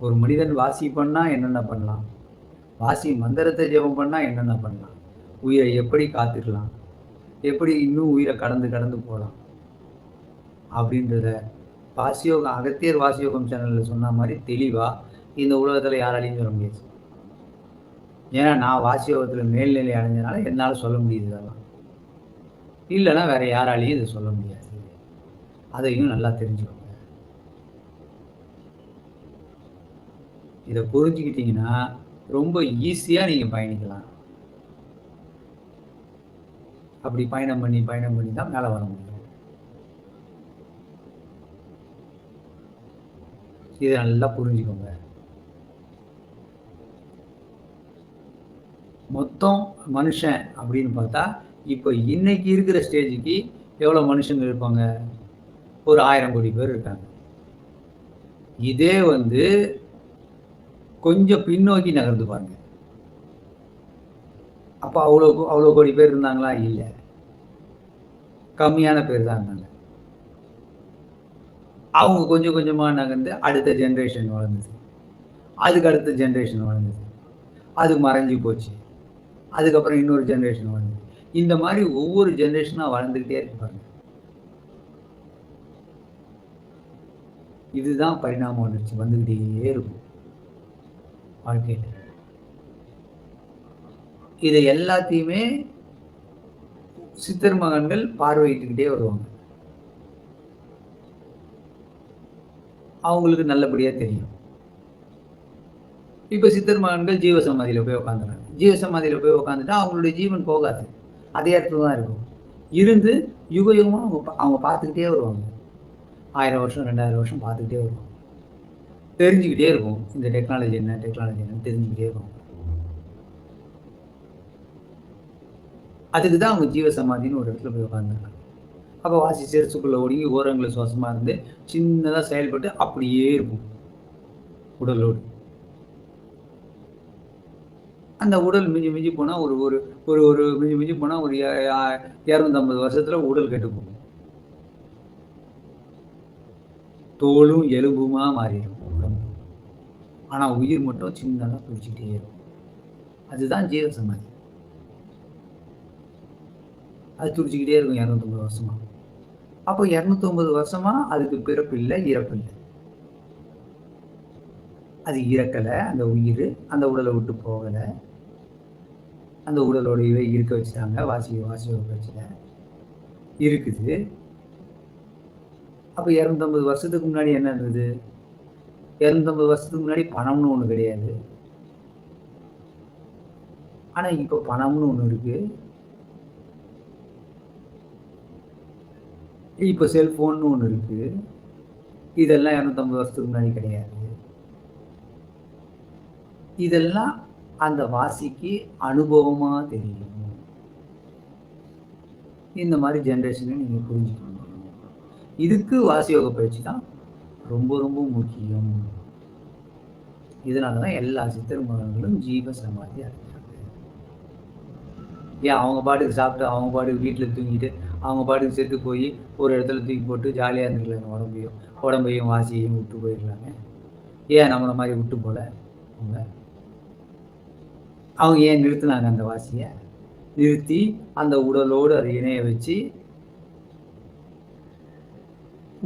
ஒரு மனிதன் வாசி பண்ணா என்னென்ன பண்ணலாம்? வாசி மந்திரத்தை ஜெபம் பண்ணா என்னென்ன பண்ணலாம்? உயிரை எப்படி காத்துக்கலாம்? எப்படி இன்னும் உயிரை கடந்து கடந்து போலாம்? அப்படின்றத வாசியோகம் அகத்தியர் வாசியோகம் சேனல்ல சொன்ன மாரி தெளிவா இந்த உலகத்துல யாராலயும் சொல்ல முடியாது. ஏன்னா நான் வாசியோகத்துல மேல்நிலை அடைஞ்சனால என்னால சொல்ல முடியுது இதெல்லாம். இல்லன்னா வேற யாராலயும் இத சொல்ல முடியாது. அதையும் நல்லா தெரிஞ்சுக்கோங்க. இத புரிஞ்சுக்கிட்டீங்கன்னா, ரொம்ப ஈஸியா நீங்க பயணிக்கலாம். அப்படி பயணம் பண்ணி, பயணம் பண்ணி தான் மேல வர முடியும். இத நல்லா புரிஞ்சுக்கோங்க. மொத்தம் மனுஷன் அப்படின்னு பார்த்தா, இப்ப இன்னைக்கு இருக்கிற ஸ்டேஜுக்கு எவ்வளோ மனுஷங்க இருப்பாங்க? ஒரு 1000 கோடி பேர் இருக்காங்க. இதே வந்து கொஞ்சம் பின்னோக்கி நகர்ந்து பாருங்க. அப்ப அவ்வளோ கோடி பேர் இருந்தாங்களா? இல்ல. கம்மியான பேர் தான் இருந்தாங்க. அவங்க கொஞ்சம் கொஞ்சமா நகர்ந்து அடுத்த ஜெனரேஷன் வளர்ந்தது. அதுக்கு அடுத்த ஜெனரேஷன் வளர்ந்தது. அது மறைஞ்சு போச்சு. அதுக்கப்புறம் இன்னொரு ஜெனரேஷன் வளர்ந்தது. இந்த மாரி ஒவ்வொரு ஜெனரேஷனா வளர்ந்துகிட்டே இருக்கு பாருங்க. இதுதான் பரிணாம வளர்ச்சி வந்துகிட்டே இருக்கும் வாழ்க்கையில. இதை எல்லாத்தையுமே சித்தர் மகன்கள் பார்வையிட்டுக்கிட்டே வருவாங்க. அவங்களுக்கு நல்லபடியா தெரியும். இப்ப சித்தர் மகன்கள் ஜீவசமாதியில போய் உட்காந்துறாங்க. ஜீவசமாதியில போய் உட்காந்துட்டா அவங்களுடைய ஜீவன் போகாது. அதே இடத்துல தான் இருக்கும். இருந்து யுக யுகமா அவங்க பார்த்துக்கிட்டே வருவாங்க. 1000 வருஷம், 2000 வருஷம் பார்த்துக்கிட்டே வருவாங்க. தெரிஞ்சுக்கிட்டே இருக்கும். இந்த டெக்னாலஜி என்ன, டெக்னாலஜி என்னன்னு தெரிஞ்சுக்கிட்டே இருக்கும். அதுக்கு தான் அவங்க ஜீவசமாதின்னு ஒரு இடத்துல போய் உட்காந்துருக்காங்க. அப்போ வாசி சிரசுக்குள்ள ஒடுங்கி ஓரங்களை சுவாசமா இருந்து சின்னதா செயல்பட்டு அப்படியே இருக்கும் உடலோடு. அந்த உடல் மிஞ்சி மிஞ்சி போனா ஒரு ஒரு ஒரு ஒரு மிஞ்சி மிஞ்சி போனா ஒரு 250 வருஷத்துல உடல் கெட்டு போகும். தோலும் எலும்புமா மாறிடும் உடம்பு. ஆனா உயிர் மட்டும் சின்னதா துடிச்சுக்கிட்டே இருக்கும். அதுதான் ஜீவசமாதி. அது துடிச்சுக்கிட்டே இருக்கும் 250 வருஷமா. அப்போ 250 வருஷமா அதுக்கு பிறப்பு இல்லை, இறப்பு இல்லை. அது இறக்கல, அந்த உயிர் அந்த உடலை விட்டு போகல. அந்த உடலோடவே இருக்க வச்சுட்டாங்க. வாசி வச்சுல இருக்குது. அப்ப 250 வருஷத்துக்கு முன்னாடி என்ன இருந்தது? 250 வருஷத்துக்கு முன்னாடி பணம்னு ஒண்ணு கிடையாது. ஆனா இப்ப பணம்னு ஒண்ணு இருக்கு. இப்ப செல்போன்னு ஒண்ணு இருக்கு. இதெல்லாம் 250 வருஷத்துக்கு முன்னாடி கிடையாது. இதெல்லாம் அந்த வாசிக்கு அனுபவமா தெரியும். இந்த மாதிரி ஜெனரேஷனை நீங்க புரிஞ்சுக்கணும். இதுக்கு வாசியோக பயிற்சி தான் ரொம்ப ரொம்ப முக்கியம். இதனாலதான் எல்லா சித்தர் மகன்களும் ஜீவ சமாதி அடைஞ்சாங்க. ஏன் அவங்க பாட்டுக்கு சாப்பிட்டு அவங்க பாட்டுக்கு வீட்டுல தூங்கிட்டு அவங்க பாட்டுக்கு செத்து போய் ஒரு இடத்துல தூக்கி போட்டு ஜாலியா இருந்துக்கலாம். உடம்பையும் வாசியையும் விட்டு போயிடலாங்க. ஏன் நம்மள மாதிரி விட்டு போல அவங்க ஏன் நிறுத்தினாங்க? அந்த வாசியை நிறுத்தி அந்த உடலோடு அதை இணைய வச்சு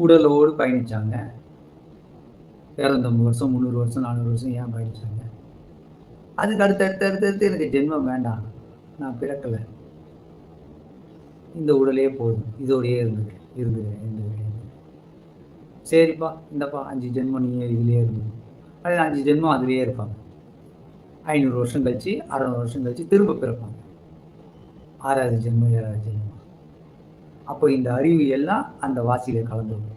உடலோடு பயணிச்சாங்க. 250 வருஷம், 300 வருஷம், 400 வருஷம் ஏன் பயணிச்சாங்க? அதுக்கு அடுத்தடுத்து எனக்கு ஜென்மம் வேண்டாம், நான் பிறக்கல, இந்த உடலே போதும், இதோடையே இருந்துக்கிறேன். சரிப்பா, இந்தப்பா 5 ஜென்மம் நீங்க இதுலயே இருந்தது. அது 5 ஜென்மம் அதுலயே இருப்பாங்க. 500 வருஷம் கழிச்சு 600 வருஷம் கழிச்சு திரும்ப பிறப்பாங்க. 6வது ஜென்மம், 7வது ஜென்மம். அப்போ இந்த அறிவு எல்லாம் அந்த வாசியில கலந்துடும்.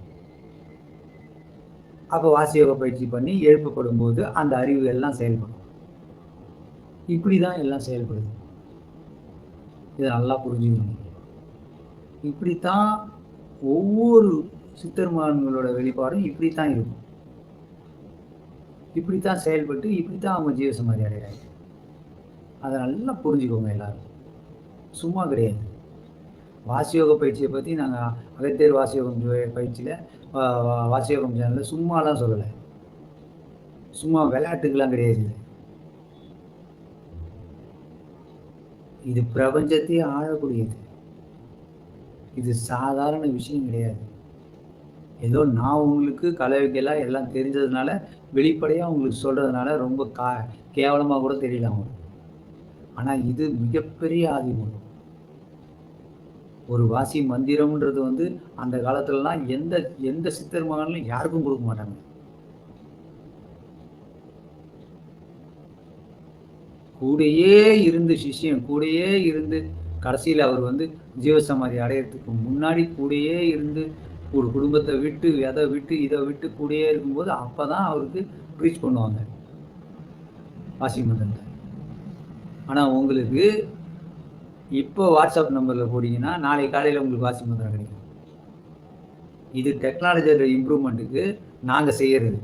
அப்போ வாசியோக பயிற்சி பண்ணி எழுப்பப்படும் போது அந்த அறிவு எல்லாம் செயல்படும். இப்படிதான் எல்லாம் செயல்படுது. இதை நல்லா புரிஞ்சுக்கணும். இப்படித்தான் ஒவ்வொரு சித்தர்மான்களோட வெளிப்பாடும் இப்படித்தான் இருக்கும். இப்படித்தான் செயல்பட்டு இப்படித்தான் அவங்க ஜீவசமாதி அடைகிறாங்க. அதை நல்லா புரிஞ்சுக்கோங்க எல்லாரும். சும்மா கிடையாது. வாசியோக பயிற்சியை பற்றி நாங்கள் அகத்தியர் வாசியோகம் பயிற்சியில் வாசியோகம் சேனலில் சும்மாலாம் சொல்லலை. சும்மா விளையாட்டுக்கெல்லாம் கிடையாது இது. இது பிரபஞ்சத்தையே ஆளக்கூடியது. இது சாதாரண விஷயம் கிடையாது. ஏதோ நான் உங்களுக்கு கலவைக்கெல்லாம் எல்லாம் தெரிஞ்சதுனால, வெளிப்படையா உங்களுக்கு சொல்றதுனால ரொம்ப கேவலமா கூட தெரியல உங்களுக்கு. ஆனா இது மிகப்பெரிய ஆதிமூலம். ஒரு வாசி மந்திரம்ன்றது வந்து அந்த காலத்துலலாம் எந்த எந்த சித்தர் மகான்களும் யாருக்கும் குடுக்க மாட்டாங்க. கூடயே இருந்து சிஷ்யன் கூடயே இருந்து கடைசியில அவர் வந்து ஜீவசமாதி அடையறதுக்கு முன்னாடி கூடயே இருந்து ஒரு குடும்பத்தை விட்டு, எதை விட்டு, இதை விட்டு கூடயே இருக்கும்போது அப்பதான் அவருக்கு ப்ரீச் பண்ணுவாங்க. வாசி மந்திரத்தை. ஆனா உங்களுக்கு இப்போ வாட்ஸ்அப் நம்பர்ல போட்டீங்கன்னா, நாளை காலையில உங்களுக்கு வாசி மந்திரம் கிடைக்கும். இது டெக்னாலஜியோட இம்ப்ரூவ்மெண்ட்டுக்கு நாங்க செய்யறது.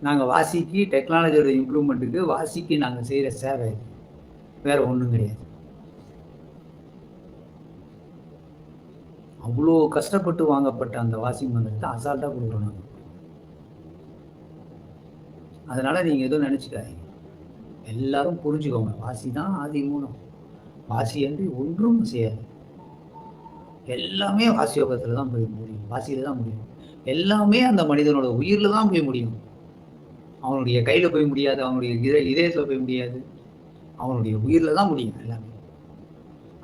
நாங்க வாசிக்கு டெக்னாலஜியோட இம்ப்ரூவ்மெண்ட்டுக்கு வாசிக்கு நாங்க செய்யற சேவை. வேற ஒண்ணும் கிடையாது. அவ்வளோ கஷ்டப்பட்டு வாங்கப்பட்ட அந்த வாசி மந்திரத்தை அசால்ட்டா கொடுக்குறோம் நாங்க. அதனால நீங்க எதுவும் நினைச்சுக்காதீங்க. எல்லாரும் புரிஞ்சுக்கோங்க. வாசி தான் ஆதி மூலம். வாசி அன்றி ஒன்றும் செய்யாது. எல்லாமே வாசி யோகத்துல தான் போய் முடியும். வாசியில தான் முடியும். எல்லாமே அந்த மனிதனோட உயிர்ல தான் போய் முடியும். அவனுடைய கையில போய் முடியாது. அவனுடைய இதயத்துல போய் முடியாது. அவனுடைய உயிர்ல தான் முடியும் எல்லாமே.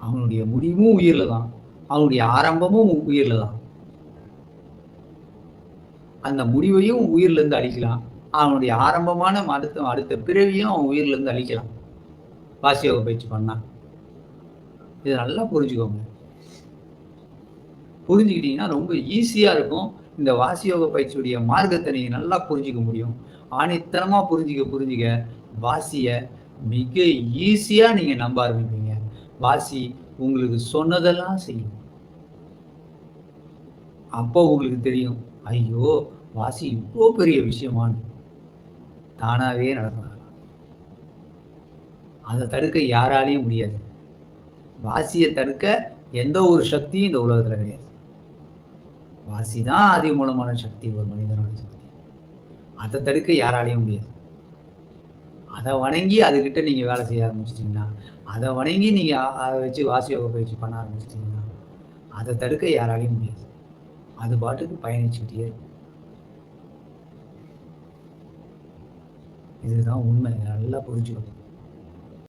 அவனுடைய முடிவும் உயிர்ல தான். அவனுடைய ஆரம்பமும் உயிர்ல தான். அந்த முடிவையும் உயிர்ல இருந்து அழிக்கலாம். அவனுடைய ஆரம்பமான அடுத்த பிறவியும் அவன் உயிர்ல இருந்து அழிக்கலாம். வாசி யோக பயிற்சி பண்ணா. இதை நல்லா புரிஞ்சுக்கோங்க. புரிஞ்சுக்கிட்டீங்கன்னா ரொம்ப ஈஸியா இருக்கும். இந்த வாசி யோக பயிற்சியுடைய மார்க்கத்தை நீங்க நல்லா புரிஞ்சுக்க முடியும். ஆணித்தனமா புரிஞ்சுக்க வாசிய மிக ஈஸியா நீங்க நம்ப ஆரம்பிப்பீங்க. வாசி உங்களுக்கு சொன்னதெல்லாம் செய்யும். அப்போ உங்களுக்கு தெரியும், ஐயோ வாசி இவ்வளோ பெரிய விஷயமான்னு. தானாவே நடக்கும். அதை தடுக்க யாராலையும் முடியாது. வாசியை தடுக்க எந்த ஒரு சக்தியும் இந்த உலகத்துல கிடையாது. வாசி தான் ஆதி மூலமான சக்தி, ஒரு மனிதனோட சக்தி. அதை தடுக்க யாராலையும் முடியாது. அதை வணங்கி அதுகிட்ட நீங்க வேலை செய்ய ஆரம்பிச்சிட்டீங்கன்னா, அதை வணங்கி நீங்க அதை வச்சு வாசி யோக பயிற்சி பண்ண ஆரம்பிச்சிட்டீங்கன்னா, அதை தடுக்க யாராலையும் முடியாது. அது பாட்டுக்கு பயணிச்சுக்கிட்டே இருக்கும். இதுதான் உண்மை. நல்லா புரிஞ்சுக்கணும்.